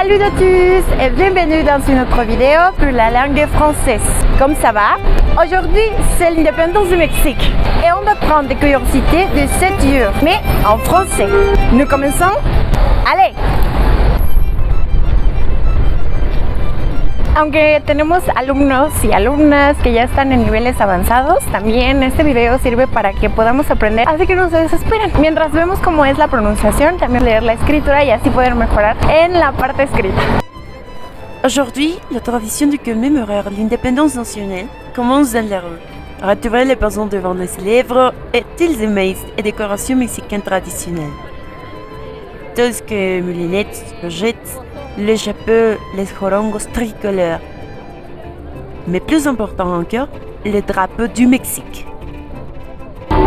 Salut à tous et bienvenue dans une autre vidéo pour la langue française. Comme ça va? Aujourd'hui, c'est l'indépendance du Mexique et on va prendre des curiosités de 7 jours, mais en français. Nous commençons? Allez! Aunque tenemos alumnos y alumnas que ya están en niveles avanzados, también este video sirve para que podamos aprender, así que no se desesperen. Mientras vemos cómo es la pronunciación, también leer la escritura y así poder mejorar en la parte escrita. Aujourd'hui, la tradition de commémorer l'indépendance nationale commence dans la rue. Retrouvez les personnes devant les lèvres et ils émaillent et décorations mexicaines traditionnelles. Tels que moulinettes, courgettes, les chapeaux, les jorongos tricolores. Mais plus important encore, le drapeau du Mexique.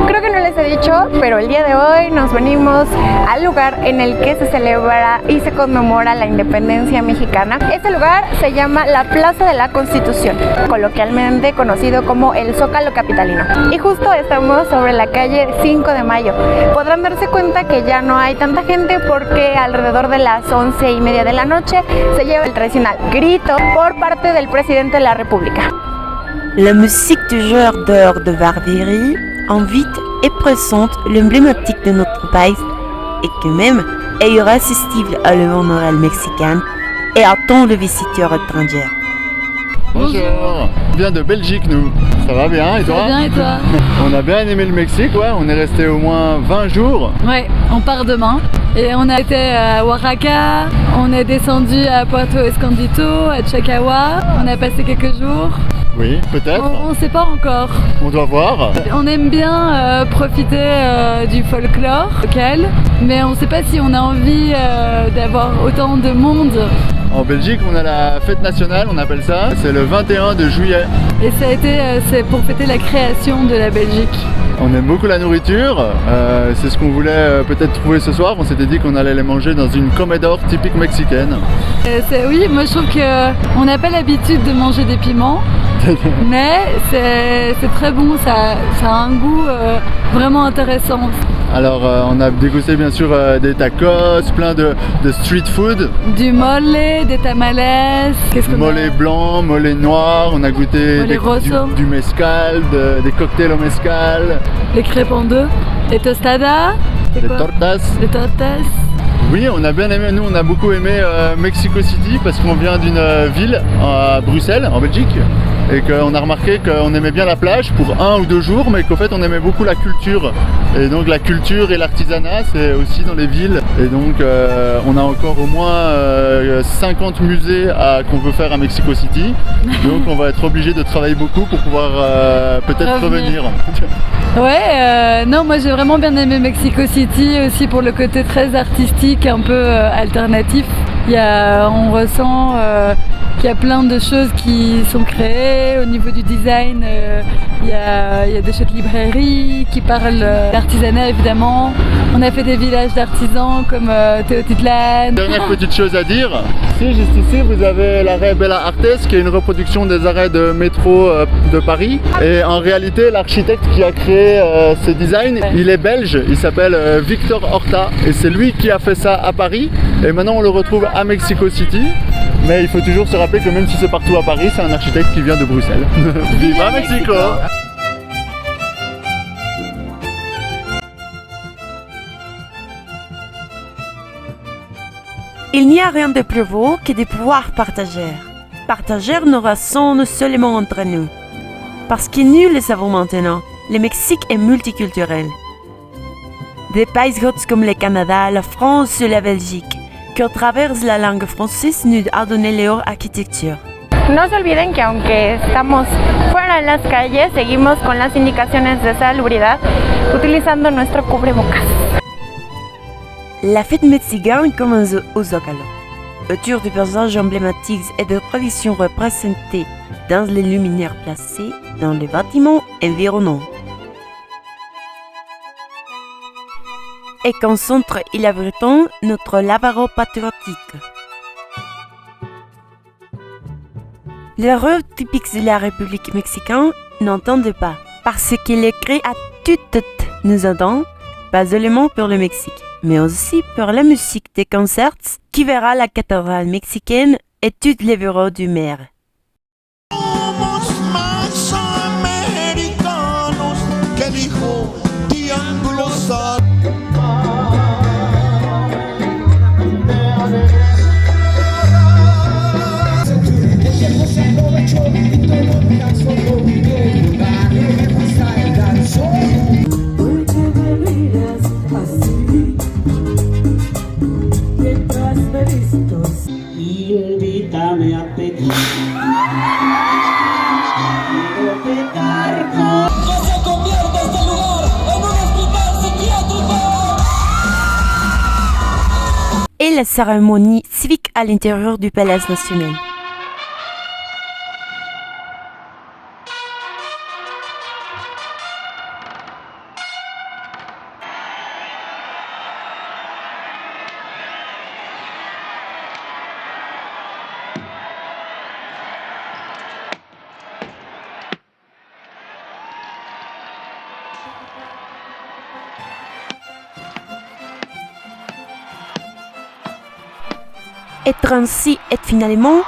Creo que no les he dicho, pero el día de hoy nos venimos al lugar en el que se celebra y se conmemora la independencia mexicana. Este lugar se llama la Plaza de la Constitución, coloquialmente conocido como el Zócalo Capitalino. Y justo estamos sobre la calle 5 de Mayo. Podrán darse cuenta que ya no hay tanta gente porque alrededor de las 11:30 de la noche se lleva el tradicional grito por parte del presidente de la República. La musique du joueur d'or de Barbieri invite et présente l'emblématique de notre pays et que même est irrésistible à l'œuvre morale mexicaine et attend le visiteur étranger. Bonjour, on vient de Belgique nous, ça va bien et toi? Ça va bien et toi? On a bien aimé le Mexique, ouais, on est resté au moins 20 jours. Ouais, on part demain et on a été à Oaxaca, on est descendu à Puerto Escondido, à Chacahua, on a passé quelques jours. Oui, peut-être. On sait pas encore. On doit voir. On aime bien profiter du folklore local, mais on sait pas si on a envie d'avoir autant de monde. En Belgique, on a la fête nationale, on appelle ça, c'est le 21 de juillet. Et ça a été, c'est pour fêter la création de la Belgique. On aime beaucoup la nourriture, c'est ce qu'on voulait peut-être trouver ce soir. On s'était dit qu'on allait les manger dans une comedor typique mexicaine. Oui, moi je trouve qu'on n'a pas l'habitude de manger des piments, mais c'est très bon, ça a un goût vraiment intéressant. Alors on a dégusté bien sûr des tacos, plein de street food. Du mole, des tamales, Mole blanc, mole noir, on a goûté du mezcal, des cocktails au mezcal. Les crêpes en deux, les tostadas, les tortas. Les tortas. Oui, on a bien aimé, nous on a beaucoup aimé Mexico City parce qu'on vient d'une ville à Bruxelles, en Belgique, et qu'on a remarqué qu'on aimait bien la plage pour 1 ou 2 jours, mais qu'en fait on aimait beaucoup la culture. Et donc la culture et l'artisanat, c'est aussi dans les villes. Et donc on a encore au moins 50 musées qu'on veut faire à Mexico City. Donc on va être obligé de travailler beaucoup pour pouvoir peut-être revenir. Ouais, non, moi j'ai vraiment bien aimé Mexico City aussi pour le côté très artistique, un peu alternatif. On ressent qu'il y a plein de choses qui sont créées au niveau du design. Il y a des chouettes librairies qui parlent d'artisanat évidemment. On a fait des villages d'artisans comme Teotitlan. Dernière petite chose à dire, juste ici vous avez l'arrêt Bella Artes qui est une reproduction des arrêts de métro de Paris. Et en réalité l'architecte qui a créé ce design, il est belge, il s'appelle Victor Horta et c'est lui qui a fait ça à Paris. Et maintenant on le retrouve à Mexico City. Mais il faut toujours se rappeler que même si c'est partout à Paris, c'est un architecte qui vient de Bruxelles. Viva Mexico! Il n'y a rien de plus beau que de pouvoir partager. Partager nos raisons seulement entre nous. Parce que nous le savons maintenant, le Mexique est multiculturel. Des pays hôtes comme le Canada, la France et la Belgique, que traverse la langue française nous a donné leur architecture. No se olviden que aunque estamos fuera en las calles, seguimos con las indicaciones de salubridad utilizando nuestro cubrebocas. La fête mexicaine commence au Zócalo, autour de personnages emblématiques et de traditions représentées dans les luminaires placés dans les bâtiments environnants. Et concentre il abritant notre labaro patriotique. Les rôles typiques de la République mexicaine n'entendent pas, parce qu'il est créé à toute nous attend, pas seulement pour le Mexique, mais aussi pour la musique des concerts qui verra la cathédrale mexicaine et tous les bureaux du maire. Somos más americanos que el hijo de anglosajón. Invítame a pedir. Quiero pecar con... ¡Que se convierta este lugar en un hospital psiquiátrico! Et la cérémonie civique à l'intérieur du Palais national. Et ainsi est finalement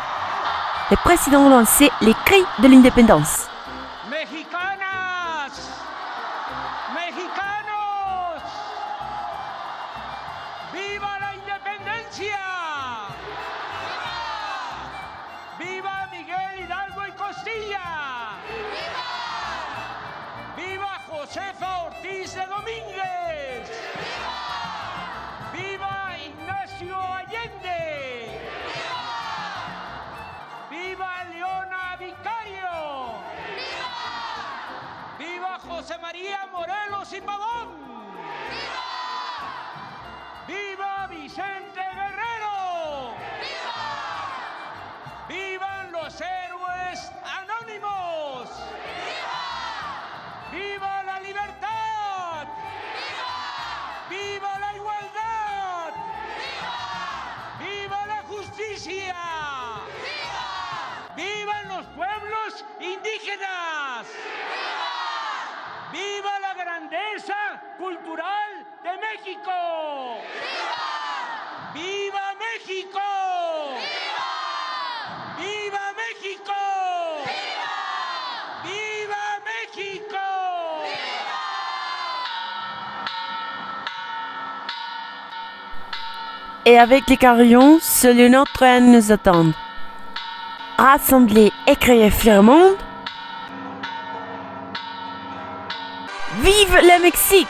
le président lancé les cris de l'indépendance. Mexicanas, mexicanos, viva la independencia, viva Miguel Hidalgo y Costilla, viva Josefa Ortiz de Domínguez, viva Ignacio Allende. ¡Viva Leona Vicario! ¡Viva José María Morelos y Pavón! ¡Viva Vicente Guerrero! ¡Vivan los héroes anónimos! ¡Viva la libertad! ¡Viva la igualdad! ¡Viva la justicia! ¡Vivan los pueblos indígenas! ¡Viva! ¡Viva la grandeza cultural de México! ¡Viva! ¡Viva México! ¡Viva! ¡Viva México! ¡Viva! ¡Viva México! ¡Viva! Et avec les carillons, seul une autre train nous attend. Rassemblés et crier fièrement. Vive le Mexique!